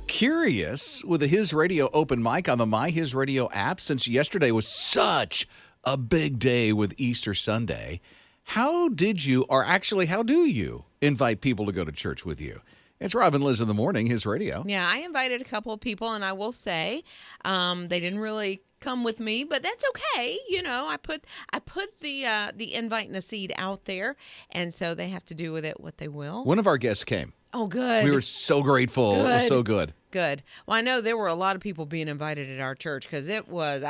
Curious with the His Radio open mic on the My His Radio app, since yesterday was such a big day with Easter Sunday. How did you, or actually, how do you invite people to go to church with you? It's Rob and Lizz in the morning, His Radio. Yeah, I invited a couple of people, and I will say they didn't really come with me, but that's okay. You know, I put the invite and the seed out there, and so they have to do with it what they will. One of our guests came. Oh, good. We were so grateful. It was so good. Good. Well, I know there were a lot of people being invited at our church because it was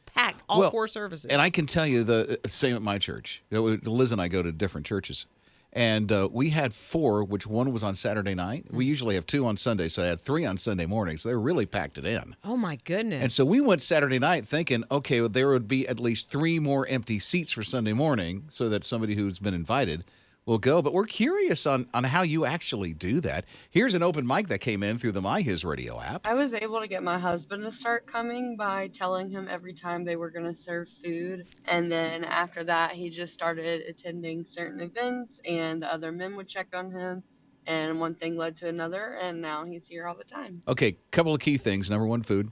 packed, all four services. And I can tell you the same at my church. Liz and I go to different churches. And we had 4, which one was on Saturday night. We usually have 2 on Sunday, so I had 3 on Sunday morning. So they really packed it in. Oh, my goodness. And so we went Saturday night thinking, okay, well, there would be at least 3 more empty seats for Sunday morning so that somebody who's been invited will go. But we're curious on how you actually do that. Here's an open mic that came in through the My His Radio app. I was able to get my husband to start coming by telling him every time they were going to serve food. And then after that, he just started attending certain events, and the other men would check on him. And one thing led to another, and now he's here all the time. Okay, couple of key things. Number 1, food.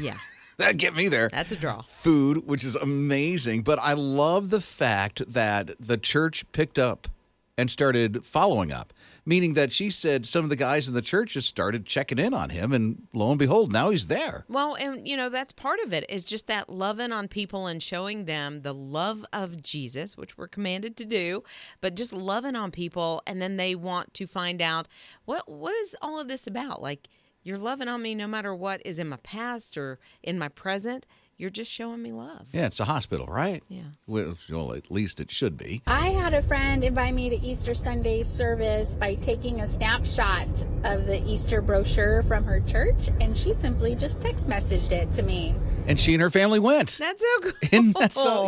Yeah. That get me there. That's a draw. Food, which is amazing. But I love the fact that the church picked up and started following up, meaning that she said some of the guys in the church just started checking in on him, and lo and behold, now he's there. Well, and, that's part of it is just that loving on people and showing them the love of Jesus, which we're commanded to do, but just loving on people, and then they want to find out, what is all of this about? Like, you're loving on me no matter what is in my past or in my present. You're just showing me love. Yeah, it's a hospital, right? Yeah. Well, at least it should be. I had a friend invite me to Easter Sunday service by taking a snapshot of the Easter brochure from her church, and she simply just text messaged it to me. And she and her family went. That's so cool. And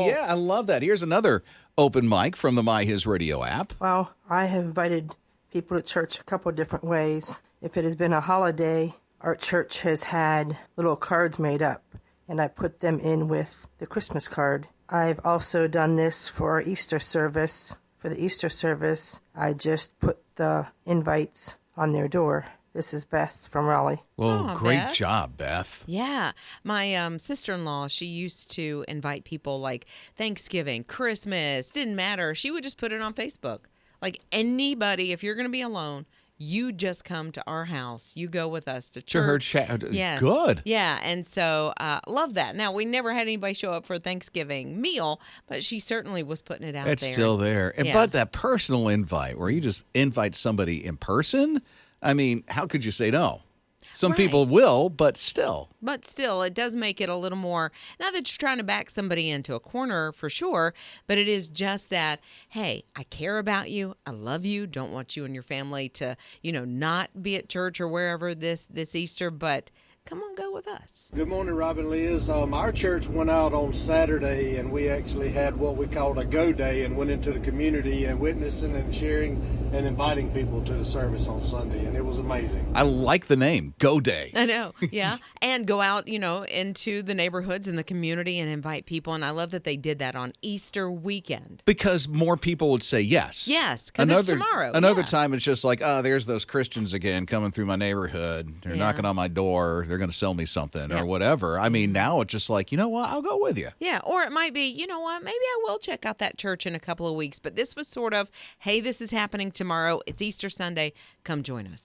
yeah, I love that. Here's another open mic from the My His Radio app. Well, I have invited people to church a couple different ways. If it has been a holiday, our church has had little cards made up, and I put them in with the Christmas card. I've also done this for our Easter service. For the Easter service, I just put the invites on their door. This is Beth from Raleigh. Well, great Beth. job, Beth. Yeah. My sister-in-law, she used to invite people like Thanksgiving, Christmas, didn't matter. She would just put it on Facebook. Like anybody, if you're going to be alone, you just come to our house. You go with us to church. To her chat. Yes. Good. Yeah, and so love that. Now, we never had anybody show up for a Thanksgiving meal, but she certainly was putting it out there. It's still there. Yeah. But that personal invite where you just invite somebody in person, I mean, how could you say no? Some people will, but still. But still, it does make it a little more, not that you're trying to back somebody into a corner for sure, but it is just that, hey, I care about you. I love you. Don't want you and your family to, not be at church or wherever this Easter, but come on, go with us. Good morning, Rob and Lizz. Our church went out on Saturday, and we actually had what we called a go day and went into the community and witnessing and sharing and inviting people to the service on Sunday, and it was amazing. I like the name, Go Day. I know, yeah. And go out, into the neighborhoods and the community and invite people, and I love that they did that on Easter weekend. Because more people would say yes. Yes, because it's tomorrow. Another time it's just like, there's those Christians again coming through my neighborhood. They're knocking on my door. They're going to sell me something or whatever. I mean, now it's just like, you know what? I'll go with you. Yeah, or it might be, you know what? Maybe I will check out that church in a couple of weeks. But this was sort of, hey, this is happening tomorrow. It's Easter Sunday. Come join us.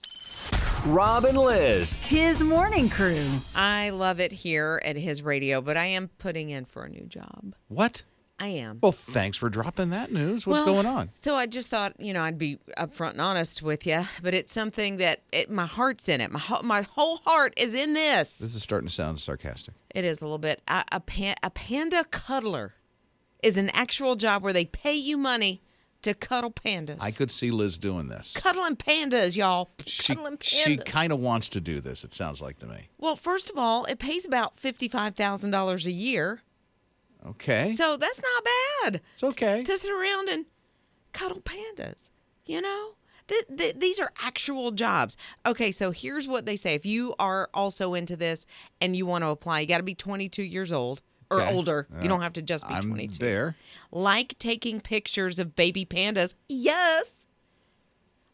Rob and Lizz. His morning crew. I love it here at His Radio, but I am putting in for a new job. What? I am. Well, thanks for dropping that news. What's going on? So I just thought, I'd be upfront and honest with you, but it's something that my heart's in it. My whole heart is in this. This is starting to sound sarcastic. It is a little bit. A panda cuddler is an actual job where they pay you money to cuddle pandas. I could see Liz doing this. Cuddling pandas, y'all. Cuddling pandas. She kind of wants to do this, it sounds like to me. Well, first of all, it pays about $55,000 a year. Okay. So that's not bad. It's okay. To sit around and cuddle pandas, These are actual jobs. Okay, so here's what they say. If you are also into this and you want to apply, you got to be 22 years old or Okay. older. You don't have to just be I'm 22. there. Like taking pictures of baby pandas. Yes.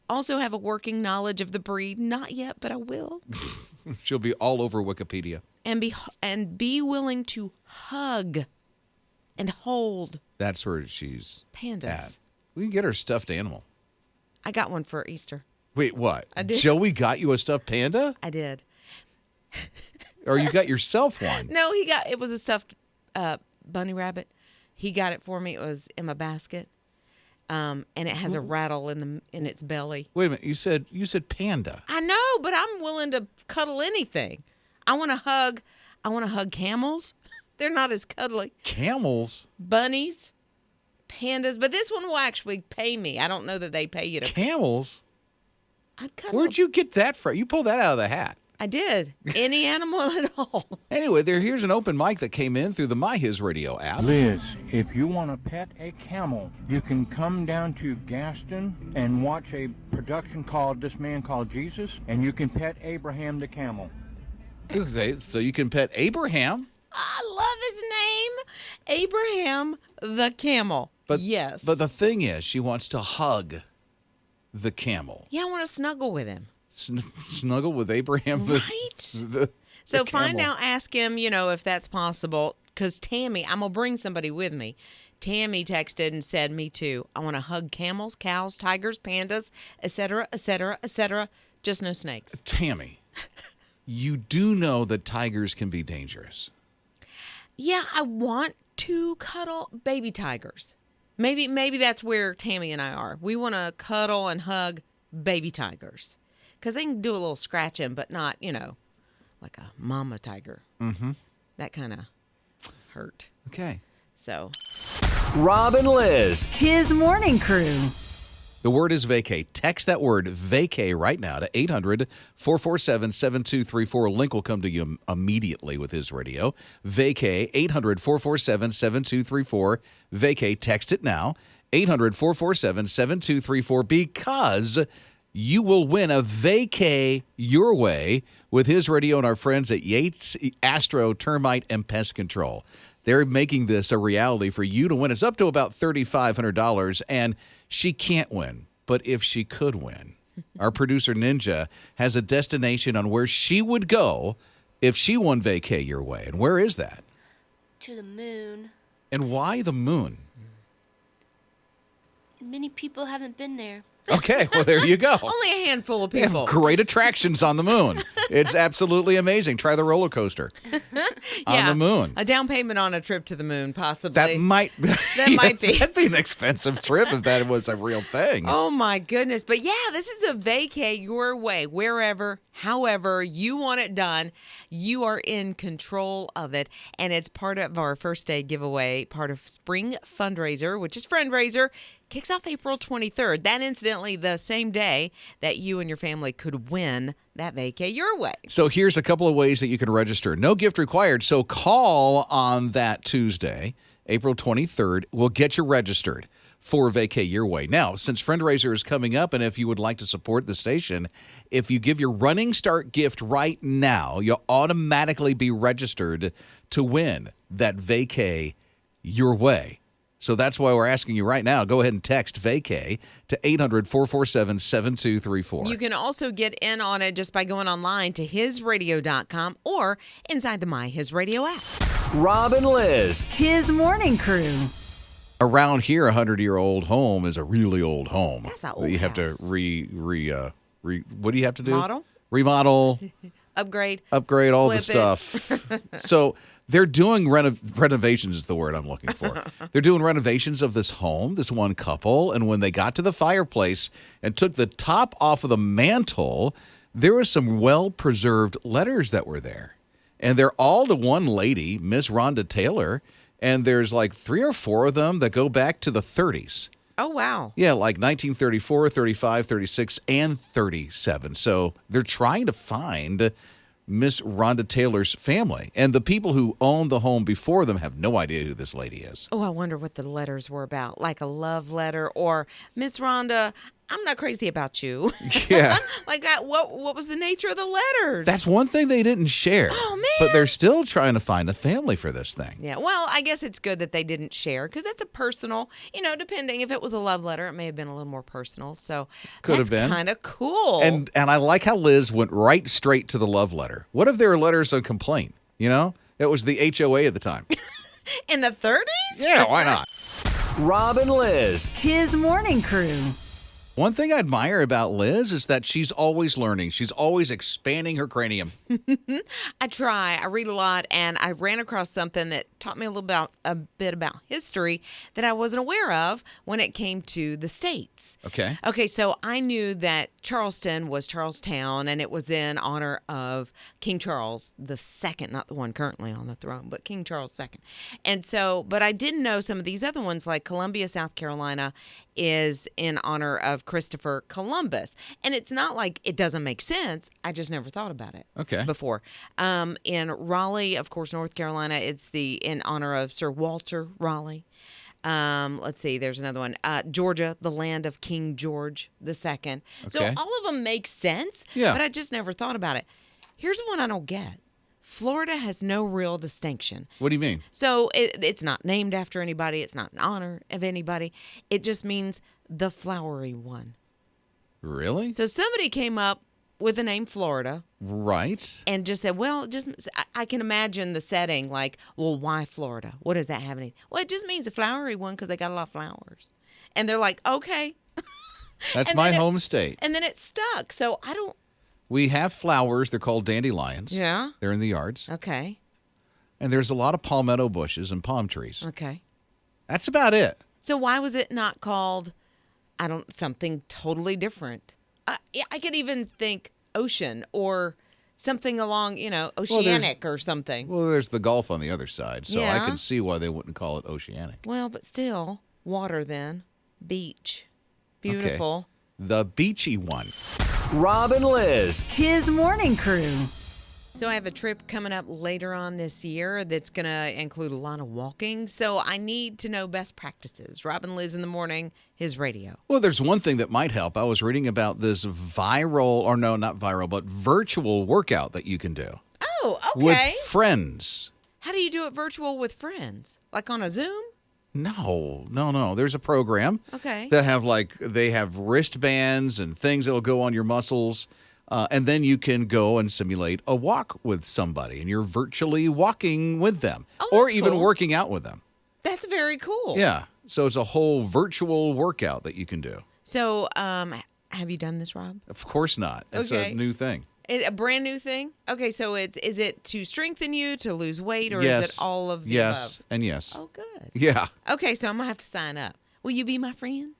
Also have a working knowledge of the breed. Not yet, but I will. She'll be all over Wikipedia. And be willing to hug and hold That's where she's pandas. at. We can get her a stuffed animal. I got one for Easter. Wait, what? I did. Joey got you a stuffed panda? I did. Or you got yourself one? No, it was a stuffed bunny rabbit. He got it for me. It was in my basket. And it has a rattle in its belly. Wait a minute. You said panda. I know, but I'm willing to cuddle anything. I want to hug camels. They're not as cuddly. Camels? Bunnies, pandas, but this one will actually pay me. I don't know that they pay you to. Camels? I'd cuddle. Where'd you get that from? You pulled that out of the hat. I did. Any animal at all. Anyway, here's an open mic that came in through the My HISRadio app. Liz, if you want to pet a camel, you can come down to Gaston and watch a production called This Man Called Jesus, and you can pet Abraham the camel. Okay, so you can pet Abraham. I love his name. Abraham the camel. Yes. But the thing is, she wants to hug the camel. Yeah, I want to snuggle with him. Snuggle with Abraham. Right. So find out, ask him, if that's possible. Because Tammy, I'm going to bring somebody with me. Tammy texted and said, me too. I want to hug camels, cows, tigers, pandas, etc., etc., etc. Just no snakes. Tammy, you do know that tigers can be dangerous. Yeah, I want to cuddle baby tigers. Maybe that's where Tammy and I are. We want to cuddle and hug baby tigers. Because they can do a little scratching, but not, like a mama tiger. Mm-hmm. That kind of hurt. Okay. So. Rob and Lizz. His morning crew. The word is vacay. Text that word vacay right now to 800-447-7234. Link will come to you immediately with his radio. Vacay, 800-447-7234. Vacay, text it now. 800-447-7234 because you will win a vacay your way with his radio and our friends at Yates Astro Termite and Pest Control. They're making this a reality for you to win. It's up to about $3,500, and she can't win. But if she could win, our producer Ninja has a destination on where she would go if she won vacay your way. And where is that? To the moon. And why the moon? Many people haven't been there. Okay, well, there you go. Only a handful of They have people. great attractions on the moon. It's absolutely amazing. Try the roller coaster on the moon. A down payment on a trip to the moon, possibly. That might be. Might be. That'd be an expensive trip if that was a real thing. Oh, my goodness. But yeah, this is a vacay your way. Wherever, however you want it done, you are in control of it. And it's part of our first day giveaway, part of Spring Fundraiser, which is Friendraiser. Kicks off April 23rd. That incidentally the same day that you and your family could win that vacay your way. So here's a couple of ways that you can register. No gift required. So call on that Tuesday, April 23rd. We'll get you registered for vacay your way. Now, since Friendraiser is coming up, and if you would like to support the station, if you give your running start gift right now, you'll automatically be registered to win that vacay your way. So that's why we're asking you right now. Go ahead and text vacay to 800-447-7234. You can also get in on it just by going online to hisradio.com or inside the My His Radio app. Rob and Lizz. His morning crew. Around here, a 100-year-old home is a really old home. That's an old You have to house. what do you have to do? Model? Remodel, Upgrade. all the Flip it. stuff. So they're doing renovations is the word I'm looking for. They're doing renovations of this home, this one couple, and when they got to the fireplace and took the top off of the mantle, there was some well-preserved letters that were there. And they're all to one lady, Miss Rhonda Taylor, and there's like 3 or 4 of them that go back to the 30s. Oh, wow. Yeah, like 1934, 35, 36, and 37. So they're trying to find Miss Rhonda Taylor's family. And the people who owned the home before them have no idea who this lady is. Oh, I wonder what the letters were about. Like a love letter or Miss Rhonda, I'm not crazy about you. Yeah. Like, what was the nature of the letters? That's one thing they didn't share. Oh, man. But they're still trying to find a family for this thing. Yeah, well, I guess it's good that they didn't share because that's a personal, depending if it was a love letter, it may have been a little more personal. So Could have that's been. kind of cool. And I like how Liz went right straight to the love letter. What if there were letters of complaint? It was the HOA at the time. In the 30s? Yeah, why not? Rob and Liz. His morning crew. One thing I admire about Liz is that she's always learning. She's always expanding her cranium. I try. I read a lot, and I ran across something that taught me a bit about history that I wasn't aware of when it came to the states. Okay. Okay, so I knew that Charleston was Charlestown, and it was in honor of King Charles II, not the one currently on the throne, but King Charles II. And so, but I didn't know some of these other ones, like Columbia, South Carolina, is in honor of Christopher Columbus. And it's not like it doesn't make sense. I just never thought about it. Okay. Before. In Raleigh, of course, North Carolina, it's in honor of Sir Walter Raleigh. Let's see, there's another one. Georgia, the land of King George II. So Okay. all of them make sense, Yeah. but I just never thought about it. Here's the one I don't get. Florida has no real distinction. What do you mean? So it's not named after anybody. It's not in honor of anybody. It just means the flowery one. Really? So somebody came up with the name Florida. Right. And just said, well, I can imagine the setting like, well, why Florida? What does that have any? Well, it just means a flowery one because they got a lot of flowers. And they're like, okay. That's And my then home state. And then it stuck. So I don't. We have flowers. They're called dandelions. Yeah. They're in the yards. Okay. And there's a lot of palmetto bushes and palm trees. Okay. That's about it. So why was it not called, something totally different? I could even think ocean or something along, oceanic or something. Well, there's the Gulf on the other side, so I Yeah. can see why they wouldn't call it oceanic. Well, but still, water then. Beach. Beautiful. The beachy one. Rob and Liz. His morning crew. So I have a trip coming up later on this year that's going to include a lot of walking. So I need to know best practices. Rob and Lizz in the morning, his radio. Well, there's one thing that might help. I was reading about this virtual workout that you can do. Oh, okay. With friends. How do you do it virtual with friends? Like on a Zoom? No. There's a program Okay. that they have wristbands and things that'll go on your muscles. And then you can go and simulate a walk with somebody, and you're virtually walking with them, or even cool. working out with them. That's very cool. Yeah. So it's a whole virtual workout that you can do. So have you done this, Rob? Of course not. It's Okay. a new thing. A brand new thing? Okay, so is it to strengthen you, to lose weight, or Yes. is it all of the Yes. above? And yes. Oh, good. Yeah. Okay, so I'm going to have to sign up. Will you be my friend?